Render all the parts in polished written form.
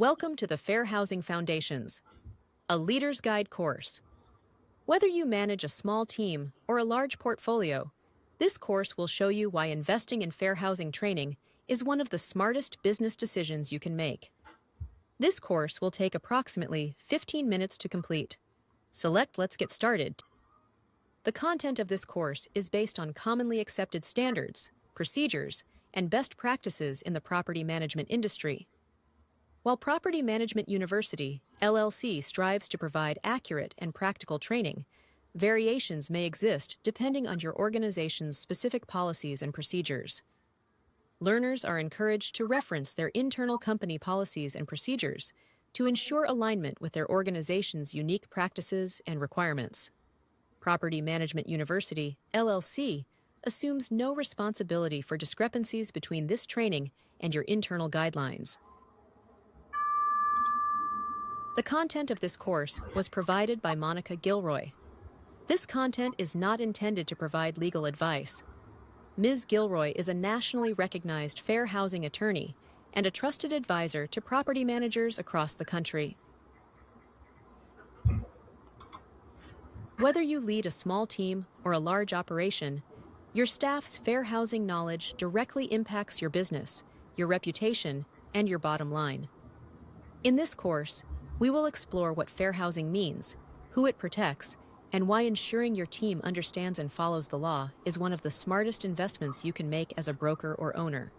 Welcome to the Fair Housing Foundations, a leader's guide course. Whether you manage a small team or a large portfolio, this course will show you why investing in fair housing training is one of the smartest business decisions you can make. This course will take approximately 15 minutes to complete. Select Let's Get Started. The content of this course is based on commonly accepted standards, procedures, and best practices in the property management industry. While Property Management University, LLC, strives to provide accurate and practical training, variations may exist depending on your organization's specific policies and procedures. Learners are encouraged to reference their internal company policies and procedures to ensure alignment with their organization's unique practices and requirements. Property Management University, LLC, assumes no responsibility for discrepancies between this training and your internal guidelines. The content of this course was provided by Monica Gilroy. This content is not intended to provide legal advice. Ms. Gilroy is a nationally recognized fair housing attorney and a trusted advisor to property managers across the country. Whether you lead a small team or a large operation, your staff's fair housing knowledge directly impacts your business, your reputation, and your bottom line. In this course, we will explore what fair housing means, who it protects, and why ensuring your team understands and follows the law is one of the smartest investments you can make as a broker or owner.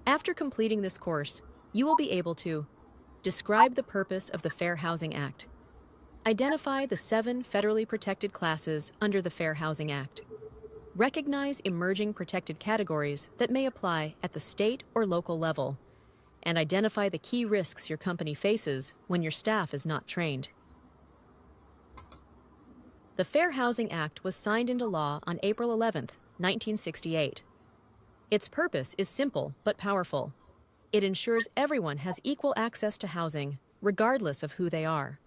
After completing this course, you will be able to describe the purpose of the Fair Housing Act, identify the 7 federally protected classes under the Fair Housing Act, recognize emerging protected categories that may apply at the state or local level, and identify the key risks your company faces when your staff is not trained. The Fair Housing Act was signed into law on April 11, 1968. Its purpose is simple but powerful. It ensures everyone has equal access to housing, regardless of who they are.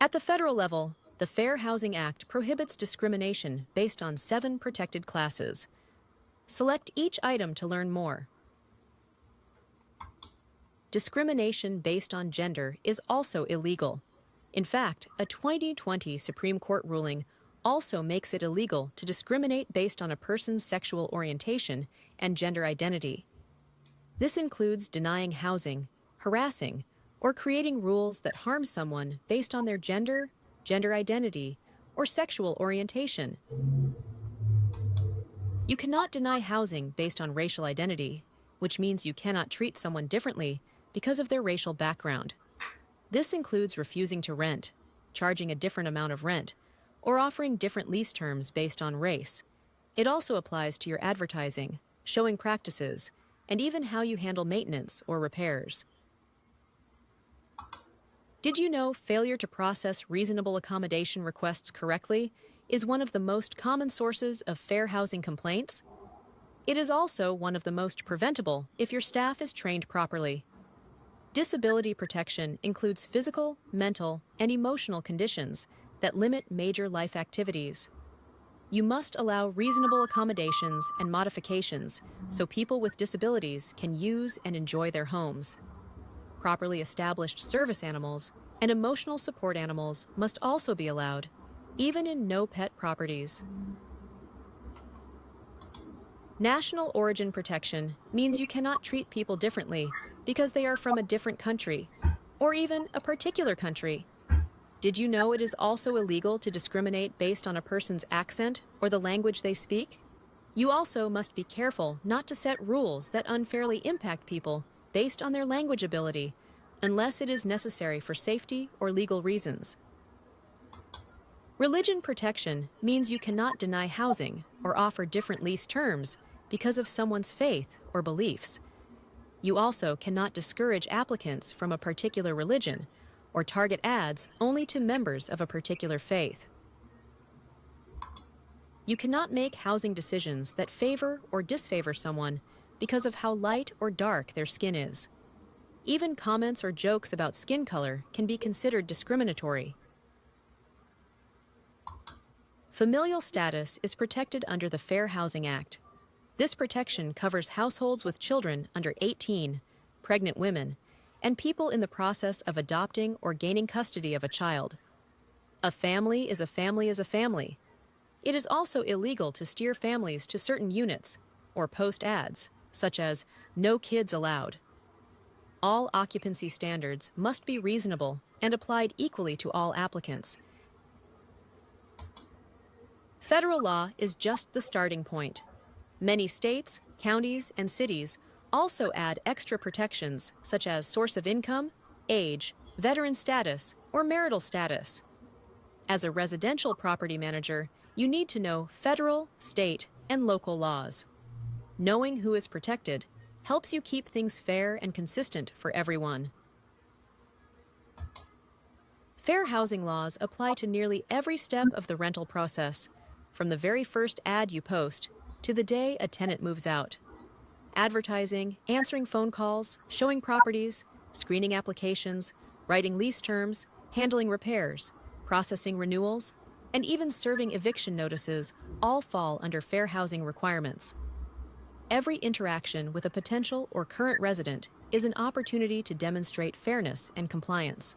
At the federal level, the Fair Housing Act prohibits discrimination based on 7 protected classes. Select each item to learn more. Discrimination based on gender is also illegal. In fact, a 2020 Supreme Court ruling also makes it illegal to discriminate based on a person's sexual orientation and gender identity. This includes denying housing, harassing, or creating rules that harm someone based on their gender, gender identity, or sexual orientation. You cannot deny housing based on racial identity, which means you cannot treat someone differently because of their racial background. This includes refusing to rent, charging a different amount of rent, or offering different lease terms based on race. It also applies to your advertising, showing practices, and even how you handle maintenance or repairs. Did you know failure to process reasonable accommodation requests correctly is one of the most common sources of fair housing complaints? It is also one of the most preventable if your staff is trained properly. Disability protection includes physical, mental, and emotional conditions that limit major life activities. You must allow reasonable accommodations and modifications so people with disabilities can use and enjoy their homes. Properly established service animals and emotional support animals must also be allowed, even in no-pet properties. National origin protection means you cannot treat people differently because they are from a different country, or even a particular country. Did you know it is also illegal to discriminate based on a person's accent or the language they speak? You also must be careful not to set rules that unfairly impact people based on their language ability, unless it is necessary for safety or legal reasons. Religion protection means you cannot deny housing or offer different lease terms because of someone's faith or beliefs. You also cannot discourage applicants from a particular religion or target ads only to members of a particular faith. You cannot make housing decisions that favor or disfavor someone because of how light or dark their skin is. Even comments or jokes about skin color can be considered discriminatory. Familial status is protected under the Fair Housing Act. This protection covers households with children under 18, pregnant women, and people in the process of adopting or gaining custody of a child. A family is a family is a family. It is also illegal to steer families to certain units or post ads, such as "no kids allowed." All occupancy standards must be reasonable and applied equally to all applicants. Federal law is just the starting point. Many states, counties, and cities also add extra protections such as source of income, age, veteran status, or marital status. As a residential property manager, you need to know federal, state, and local laws. Knowing who is protected helps you keep things fair and consistent for everyone. Fair housing laws apply to nearly every step of the rental process, from the very first ad you post to the day a tenant moves out. Advertising, answering phone calls, showing properties, screening applications, writing lease terms, handling repairs, processing renewals, and even serving eviction notices all fall under fair housing requirements. Every interaction with a potential or current resident is an opportunity to demonstrate fairness and compliance.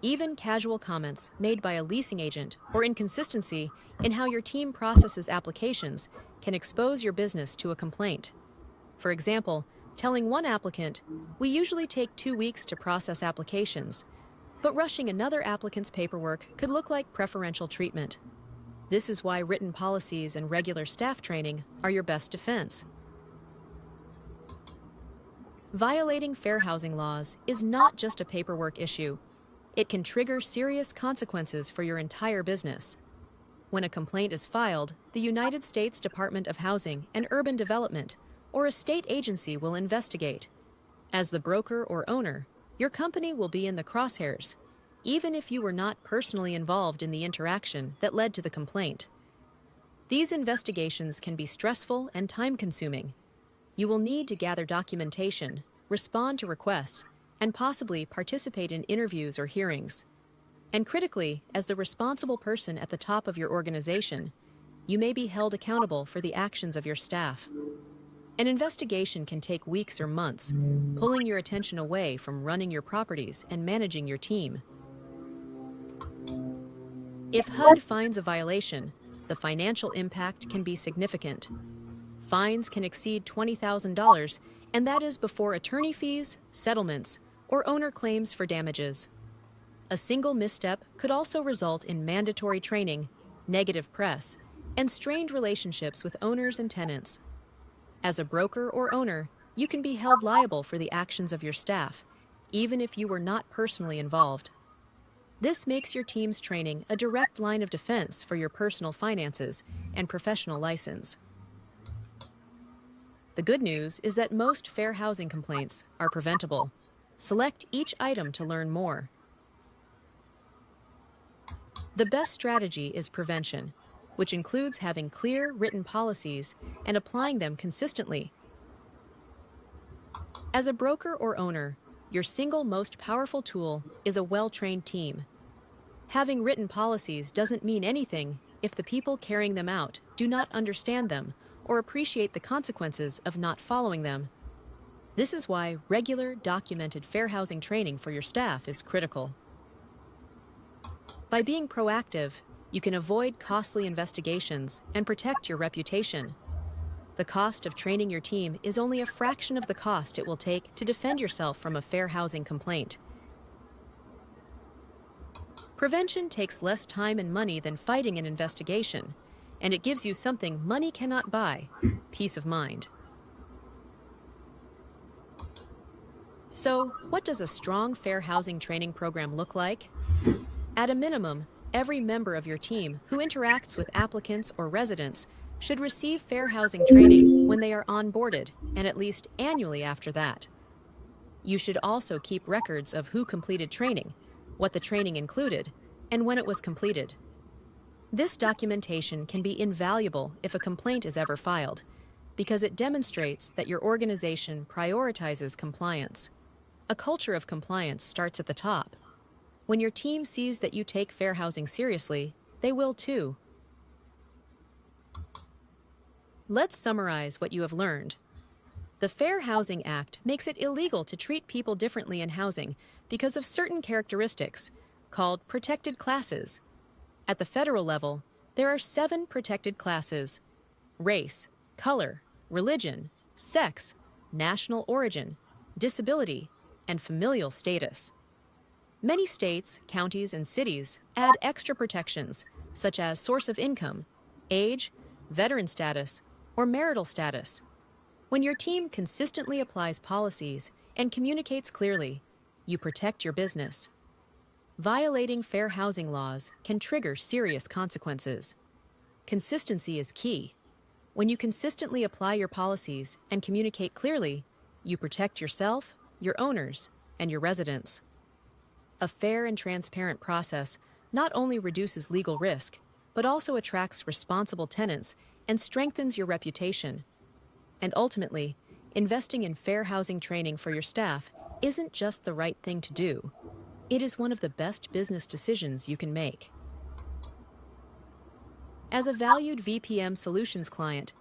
Even casual comments made by a leasing agent or inconsistency in how your team processes applications can expose your business to a complaint. For example, telling one applicant, "We usually take 2 weeks to process applications," but rushing another applicant's paperwork could look like preferential treatment. This is why written policies and regular staff training are your best defense. Violating fair housing laws is not just a paperwork issue. It can trigger serious consequences for your entire business. When a complaint is filed, the United States Department of Housing and Urban Development or a state agency will investigate. As the broker or owner, your company will be in the crosshairs, even if you were not personally involved in the interaction that led to the complaint. These investigations can be stressful and time-consuming. You will need to gather documentation, respond to requests, and possibly participate in interviews or hearings. And critically, as the responsible person at the top of your organization, you may be held accountable for the actions of your staff. An investigation can take weeks or months, pulling your attention away from running your properties and managing your team. If HUD finds a violation, the financial impact can be significant. Fines can exceed $20,000, and that is before attorney fees, settlements, or owner claims for damages. A single misstep could also result in mandatory training, negative press, and strained relationships with owners and tenants. As a broker or owner, you can be held liable for the actions of your staff, even if you were not personally involved. This makes your team's training a direct line of defense for your personal finances and professional license. The good news is that most fair housing complaints are preventable. Select each item to learn more. The best strategy is prevention, which includes having clear written policies and applying them consistently. As a broker or owner, your single most powerful tool is a well-trained team. Having written policies doesn't mean anything if the people carrying them out do not understand them or appreciate the consequences of not following them. This is why regular, documented fair housing training for your staff is critical. By being proactive, you can avoid costly investigations and protect your reputation. The cost of training your team is only a fraction of the cost it will take to defend yourself from a fair housing complaint. Prevention takes less time and money than fighting an investigation, and it gives you something money cannot buy: peace of mind. So, what does a strong fair housing training program look like? At a minimum, every member of your team who interacts with applicants or residents should receive fair housing training when they are onboarded and at least annually after that. You should also keep records of who completed training, what the training included, and when it was completed. This documentation can be invaluable if a complaint is ever filed, because it demonstrates that your organization prioritizes compliance. A culture of compliance starts at the top. When your team sees that you take fair housing seriously, they will too. Let's summarize what you have learned. The Fair Housing Act makes it illegal to treat people differently in housing because of certain characteristics, called protected classes. At the federal level, there are 7 protected classes: race, color, religion, sex, national origin, disability, and familial status. Many states, counties, and cities add extra protections, such as source of income, age, veteran status, or marital status. When your team consistently applies policies and communicates clearly, you protect your business. Violating fair housing laws can trigger serious consequences. Consistency is key. When you consistently apply your policies and communicate clearly, you protect yourself, your owners, and your residents. A fair and transparent process not only reduces legal risk, but also attracts responsible tenants and strengthens your reputation. And ultimately, investing in fair housing training for your staff isn't just the right thing to do. It is one of the best business decisions you can make. As a valued VPM Solutions client,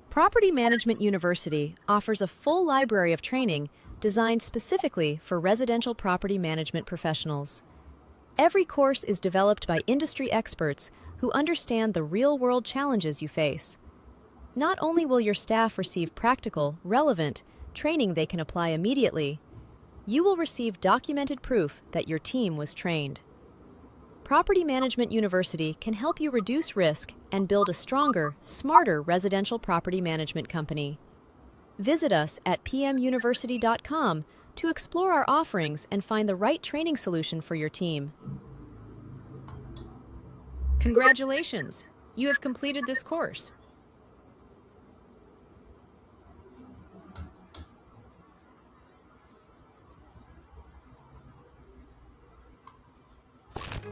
Property Management University offers a full library of training designed specifically for residential property management professionals. Every course is developed by industry experts who understand the real-world challenges you face. Not only will your staff receive practical, relevant training they can apply immediately, you will receive documented proof that your team was trained. Property Management University can help you reduce risk and build a stronger, smarter residential property management company. Visit us at pmuniversity.com to explore our offerings and find the right training solution for your team. Congratulations! You have completed this course.